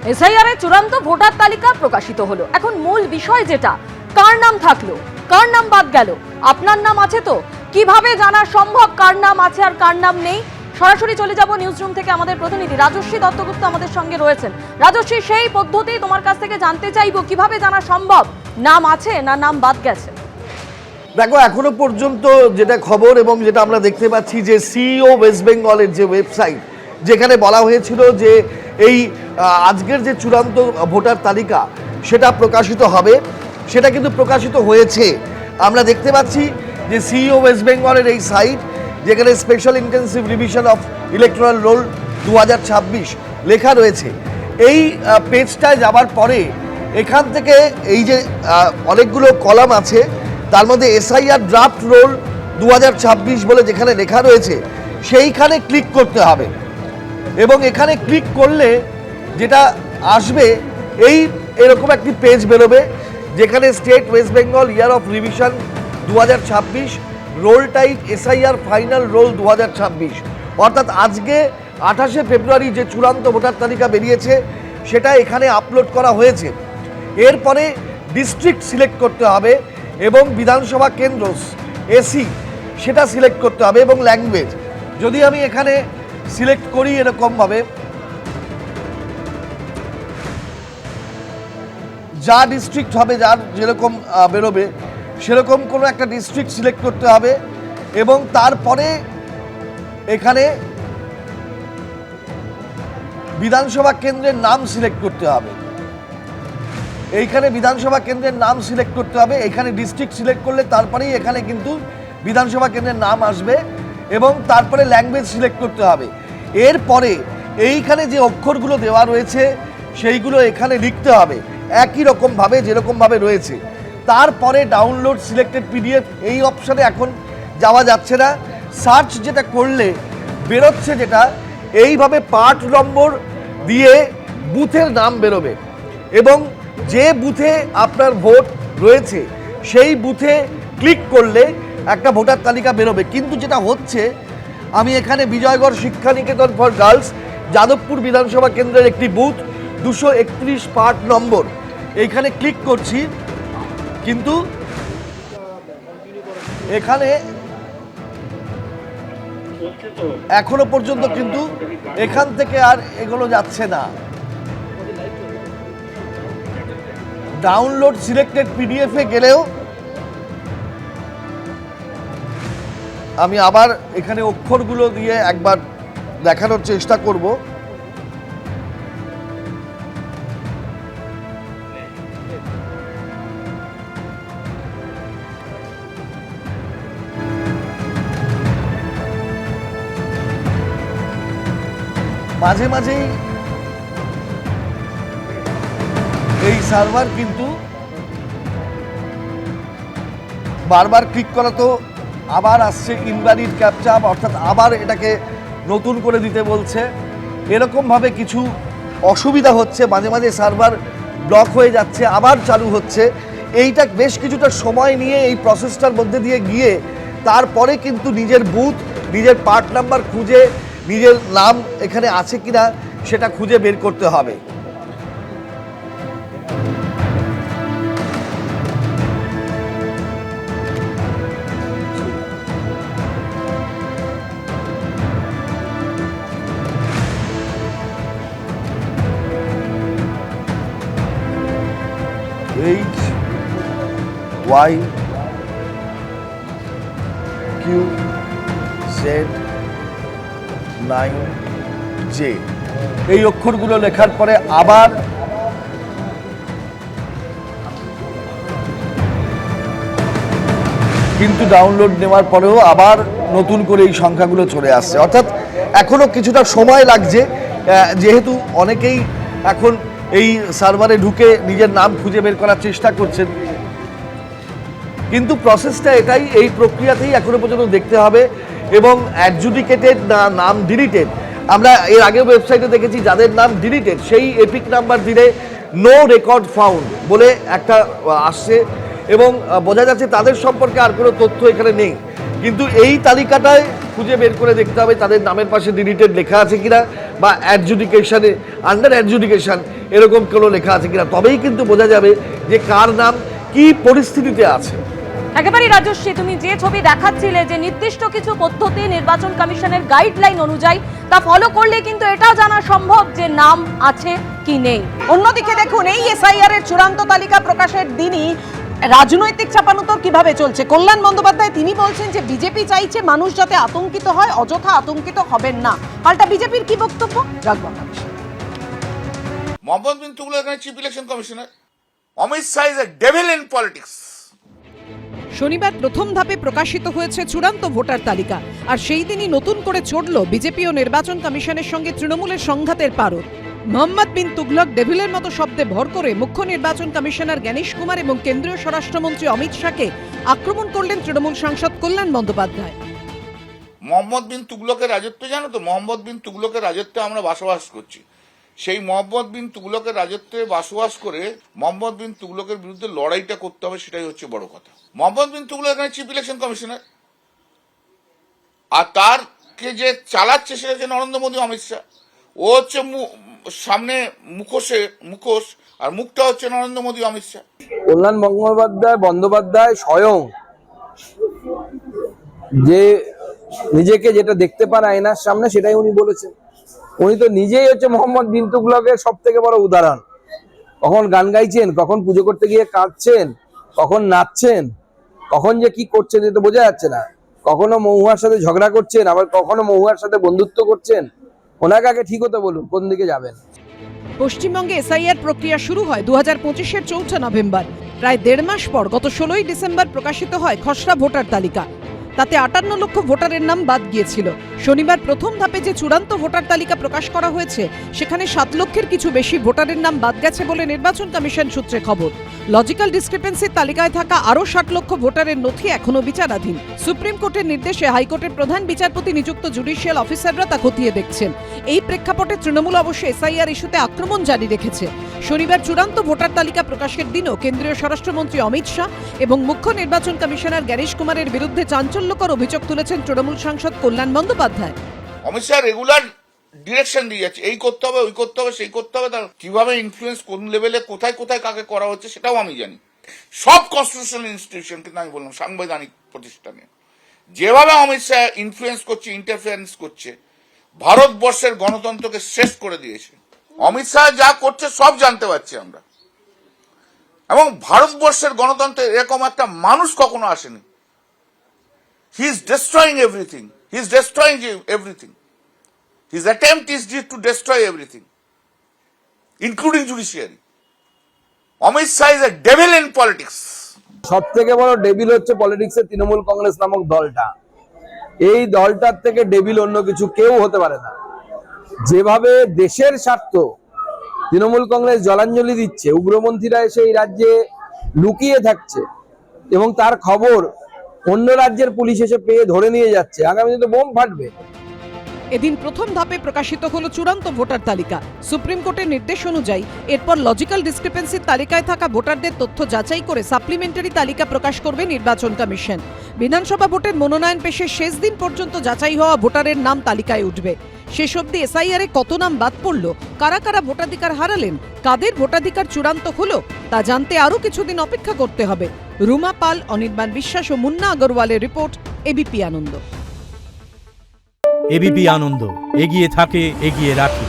SIR চূড়ান্ত voter তালিকা প্রকাশিত হলো। এখন মূল বিষয় যেটা, কার নাম থাকলো, কার নাম বাদ গেল, আপনার নাম আছে তো? কিভাবে জানা সম্ভব কার নাম আছে আর কার নাম নেই? সরাসরি চলে যাব নিউজরুম থেকে, আমাদের প্রতিনিধি রাজশ্রী দত্তগুপ্ত আমাদের সঙ্গে রয়েছেন। রাজশ্রী, সেই পদ্ধতি তোমার কাছ থেকে জানতে চাইবো, কিভাবে জানা সম্ভব নাম আছে না নাম বাদ গেছে? দেখো, এখনো পর্যন্ত যেটা খবর এবং যেটা আমরা দেখতে পাচ্ছি যে সিইও ওয়েস্ট বেঙ্গলের যে ওয়েবসাইট, যেখানে বলা হয়েছিল যে এই আজকের যে চূড়ান্ত ভোটার তালিকা সেটা প্রকাশিত হবে, সেটা কিন্তু প্রকাশিত হয়েছে। আমরা দেখতে পাচ্ছি যে সিইও ওয়েস্ট বেঙ্গলের এই সাইট, যেখানে special intensive revision of electoral roll 2026 লেখা রয়েছে। এই পেজটায় যাওয়ার পরে এখান থেকে এই যে অনেকগুলো কলাম আছে, তার মধ্যে এসআইআর ড্রাফট রোল 2026 বলে যেখানে লেখা রয়েছে, সেইখানে ক্লিক করতে হবে। এবং এখানে ক্লিক করলে যেটা আসবে, এরকম একটি পেজ বেরোবে, যেখানে state West Bengal year of revision 2026 role type SIR final role 2026, অর্থাৎ আজকে 28শে ফেব্রুয়ারি যে চূড়ান্ত ভোটার তালিকা বেরিয়েছে সেটা এখানে আপলোড করা হয়েছে। এরপরে ডিস্ট্রিক্ট সিলেক্ট করতে হবে এবং বিধানসভা কেন্দ্র এসি সেটা সিলেক্ট করতে হবে, এবং ল্যাঙ্গুয়েজ যদি আমি এখানে সিলেক্ট করি এরকমভাবে, যা ডিস্ট্রিক্ট হবে, যার যেরকম বেরোবে সেরকম কোনো একটা ডিস্ট্রিক্ট সিলেক্ট করতে হবে, এবং তারপরে এখানে বিধানসভা কেন্দ্রের নাম সিলেক্ট করতে হবে। এইখানে বিধানসভা কেন্দ্রের নাম সিলেক্ট করতে হবে, এখানে ডিস্ট্রিক্ট সিলেক্ট করলে তারপরেই এখানে কিন্তু বিধানসভা কেন্দ্রের নাম আসবে, এবং তারপরে ল্যাঙ্গুয়েজ সিলেক্ট করতে হবে। এরপরে এইখানে যে অক্ষরগুলো দেওয়া রয়েছে সেইগুলো এখানে লিখতে হবে একই রকমভাবে যেরকমভাবে রয়েছে। তারপরে ডাউনলোড সিলেক্টেড পিডিএফ, এই অপশানে এখন যাওয়া যাচ্ছে না। সার্চ যেটা করলে বেরোচ্ছে যেটা, এইভাবে পার্ট নম্বর দিয়ে বুথের নাম বেরোবে, এবং যে বুথে আপনার ভোট রয়েছে সেই বুথে ক্লিক করলে একটা ভোটার তালিকা বেরোবে। কিন্তু যেটা হচ্ছে, আমি এখানে বিজয়গড় শিক্ষানিকেতন ফর গার্লস যাদবপুর বিধানসভা কেন্দ্রের একটি বুথ 231 পার্ট নম্বর, এইখানে ক্লিক করছি, কিন্তু এখানে এখনো পর্যন্ত কিন্তু এখান থেকে আর এগুলো যাচ্ছে না। ডাউনলোড সিলেক্টেড পিডিএফে গেলেও আমি আবার এখানে অক্ষরগুলো দিয়ে একবার দেখানোর চেষ্টা করব। মাঝে মাঝেই এই সার্ভার কিন্তু বারবার ক্লিক করা, তো আবার আসছে ইনভ্যালিড ক্যাপচা, অর্থাৎ আবার এটাকে নতুন করে দিতে বলছে। এরকমভাবে কিছু অসুবিধা হচ্ছে, মাঝে মাঝে সার্ভার ব্লক হয়ে যাচ্ছে, আবার চালু হচ্ছে। এইটা বেশ কিছুটা সময় নিয়ে এই প্রসেসটার মধ্যে দিয়ে গিয়ে তারপরে কিন্তু নিজের বুথ, নিজের পার্ট নাম্বার খুঁজে নিজের নাম এখানে আছে কিনা সেটা খুঁজে বের করতে হবে। HYQZ9J এই অক্ষরগুলো লেখার পরে আবার কিন্তু ডাউনলোড নেওয়ার পরেও আবার নতুন করে এই সংখ্যাগুলো চলে আসছে, অর্থাৎ এখনো কিছুটা সময় লাগছে, যেহেতু অনেকেই এখন এই সার্ভারে ঢুকে নিজের নাম খুঁজে বের করার চেষ্টা করছেন। কিন্তু প্রসেসটা এটাই, এই প্রক্রিয়াতেই এখনো পর্যন্ত দেখতে হবে। এবং অ্যাডজুডিকেটেড না নাম ডিলিটেড, আমরা এর আগেও ওয়েবসাইটে দেখেছি যাদের নাম ডিলিটেড সেই এপিক নাম্বার দিলে নো রেকর্ড ফাউন্ড বলে একটা আসছে, এবং বোঝা যাচ্ছে তাদের সম্পর্কে আর কোনো তথ্য এখানে নেই। কিন্তু এই তালিকাটায় খুঁজে বের করে দেখতে হবে তাদের নামের পাশে ডিলিটেড লেখা আছে কিনা, বা অ্যাডজুডিকেশনে আন্ডার অ্যাডজুডিকেশন এরকম কোনো লেখা আছে কিনা, তবেই কিন্তু বোঝা যাবে যে কার নাম কি পরিস্থিতিতে আছে। একেবারেই রাজস্বী, তুমি যে ছবি দেখাচ্ছিলে যে নির্দিষ্ট কিছু পদ্ধতি নির্বাচন কমিশনের গাইডলাইন অনুযায়ী তা ফলো করলে কিন্তু এটাও জানা সম্ভব যে নাম আছে কি নেই। অন্যদিকে দেখুন, এই এসআইআর এর চূড়ান্ত তালিকা প্রকাশের দিনই রাজনৈতিক চাপানোতর কিভাবে চলছে। কল্যাণ বন্দ্যোপাধ্যায় তিনি বলছেন যে বিজেপি চাইছে মানুষ যাতে আতঙ্কিত হয়, অযথা আতঙ্কিত হবেন না। পাল্টা বিজেপির কি বক্তব্য? রাখবো। মোহাম্মদ বিন তুগলক এখানে chief election commissioner. Amit Shah is a devil in politics. শনিবার প্রথম ধাপে প্রকাশিত হয়েছে চূড়ান্ত ভোটার তালিকা, আর সেই দিনই নতুন করে চড়ল বিজেপি ও নির্বাচন কমিশনের সঙ্গে তৃণমূলের সংঘাতের পারদ। মোহাম্মদ বিন তুগলক ডেভিলের মতো শব্দে ভর করে মুখ্য নির্বাচন কমিশনার জ্ঞানেশ কুমার এবং কেন্দ্রীয় স্বরাষ্ট্রমন্ত্রী অমিত শাহকে আক্রমণ করলেন তৃণমূল সাংসদ কল্যাণ বন্দ্যোপাধ্যায়। মোহাম্মদ বিন তুগলকের রাজত্ব জানো তো? মোহাম্মদ বিন তুগলকের রাজত্বে আমরা বসবাস করছি। সেই মোহাম্মদ বিন তুগলকের রাজত্বে বসবাস করে মোহাম্মদ বিন তুগলকের বিরুদ্ধে লড়াইটা করতে হবে, সেটাই হচ্ছে বড় কথা। মোহাম্মদ বিন তুগলক এখানে চিফ ইলেকশন কমিশনার, আর তারকে যে চালাচ্ছে সেটা হচ্ছে নরেন্দ্র মোদী, অমিত শাহ। ও হচ্ছে সামনে মুখোশ, আর মুখটা হচ্ছে নরেন্দ্র মোদী, অমিত শাহ। কল্যাণ বন্দ্যোপাধ্যায় স্বয়ং যে নিজেকে যেটা দেখতে পান আয়নার সামনে, সেটাই উনি বলেছেন। উনি তো নিজেই হচ্ছে মোহাম্মদ বিন তুগলকের সব থেকে বড় উদাহরণ। কখন গান গাইছেন, কখন পুজো করতে গিয়ে কাঁদছেন, কখন নাচছেন, কখন যে কি করছেন এটা বোঝা যাচ্ছে না। কখনো মহুয়ার সাথে ঝগড়া করছেন, আবার কখনো মহুয়ার সাথে বন্ধুত্ব করছেন। ওনাকে আগে ঠিক হতে বলুন কোন দিকে যাবেন। পশ্চিমবঙ্গে এসআইআর প্রক্রিয়া শুরু হয় 2025-এর 4 নভেম্বর। প্রায় 1.5 মাস পর গত 16 ডিসেম্বর প্রকাশিত হয় খসড়া ভোটার তালিকা। তাতে 58 লক্ষ ভোটারের নাম বাদ গিয়েছিল। শনিবার প্রথম ধাপে যে চূড়ান্ত ভোটার তালিকা প্রকাশ করা হয়েছে সেখানে 7 লক্ষের কিছু বেশি ভোটারের নাম বাদ গেছে বলে নির্বাচন কমিশন সূত্রে খবর। লজিক্যাল ডিসক্রিপেন্সির তালিকায় থাকা আরও 60 লক্ষ ভোটারের নথি এখনো বিচারাধীন। সুপ্রিম কোর্টের নির্দেশে হাইকোর্টের প্রধান বিচারপতি নিযুক্ত জুডিশিয়াল অফিসাররা তা খতিয়ে দেখছেন। এই প্রেক্ষাপটে তৃণমূল অবশ্য এসআইআর ইস্যুতে আক্রমণ জারি রেখেছে। শনিবার চূড়ান্ত ভোটার তালিকা প্রকাশের দিনও কেন্দ্রীয় স্বরাষ্ট্রমন্ত্রী অমিত শাহ এবং মুখ্য নির্বাচন কমিশনার জ্ঞানেশ কুমারের বিরুদ্ধে চাঞ্চল্যকর অভিযোগ তুলেছেন তৃণমূল সাংসদ কল্যাণ বন্দ্যোপাধ্যায়। অমিত শাহ রেগুলার ডিরেকশন দিয়ে যাচ্ছে, এই করতে হবে, ওই করতে হবে, সেই করতে হবে। তার কিভাবে ইনফ্লুয়েন্স কোন লেভেলে কোথায় কোথায় কাকে করা হচ্ছে সেটাও আমি জানি। সব কনস্টিটিউশনাল ইনস্টিটিউশন, কিন্তু আমি বললাম সাংবিধানিক প্রতিষ্ঠানে যেভাবে অমিত শাহ ইনফ্লুয়েন্স করছে, ইন্টারফারেন্স করছে, ভারতবর্ষের গণতন্ত্রকে শেষ করে দিয়েছে। অমিত শাহ যা করছে সব জানতে পারছি আমরা, এবং ভারতবর্ষের গণতন্ত্রে এরকম একটা মানুষ কখনো আসেনি। He is destroying everything, he is destroying everything. His attempt is to destroy everything, including judiciary. Amit Shah is a devil in politics. সব থেকে বড় ডেভিল হচ্ছে পলিটিক্সে তৃণমূল কংগ্রেস নামক দলটা। এই দলটার থেকে ডেভিল অন্য কিছু কেউ হতে পারে না। যেভাবে দেশের স্বার্থ তৃণমূল কংগ্রেস জলাঞ্জলি দিচ্ছে, উগ্রপন্থীরা এসে এই রাজ্যে লুকিয়ে থাকছে এবং তার খবর অন্য রাজ্যের পুলিশ এসে পেয়ে ধরে নিয়ে যাচ্ছে, আগামী দিনে বোম ফাটবে। এদিন প্রথম ধাপে প্রকাশিত হলো চূড়ান্ত ভোটার তালিকা। সুপ্রিম কোর্টের নির্দেশ অনুযায়ী এরপর লজিক্যাল ডিসক্রিপেন্সির তালিকায় থাকা ভোটারদের তথ্য যাচাই করে সাপ্লিমেন্টারি তালিকা প্রকাশ করবে নির্বাচন কমিশন। বিধানসভা ভোটের মনোনয়ন পেশের শেষ দিন পর্যন্ত যাচাই হওয়া ভোটারের নাম তালিকায় উঠবে। শেষ অবধি এসআইআর এ কত নাম বাদ পড়ল, কারা কারা ভোটাধিকার হারালেন, কাদের ভোটাধিকার চূড়ান্ত হলো তা জানতে আরও কিছুদিন অপেক্ষা করতে হবে। রুমা পাল, অনির্বাণ বিশ্বাস ও মুন্না আগরওয়ালের রিপোর্ট, এবিপি আনন্দ। এবিপি আনন্দ, এগিয়ে থাকে, এগিয়ে রাখে।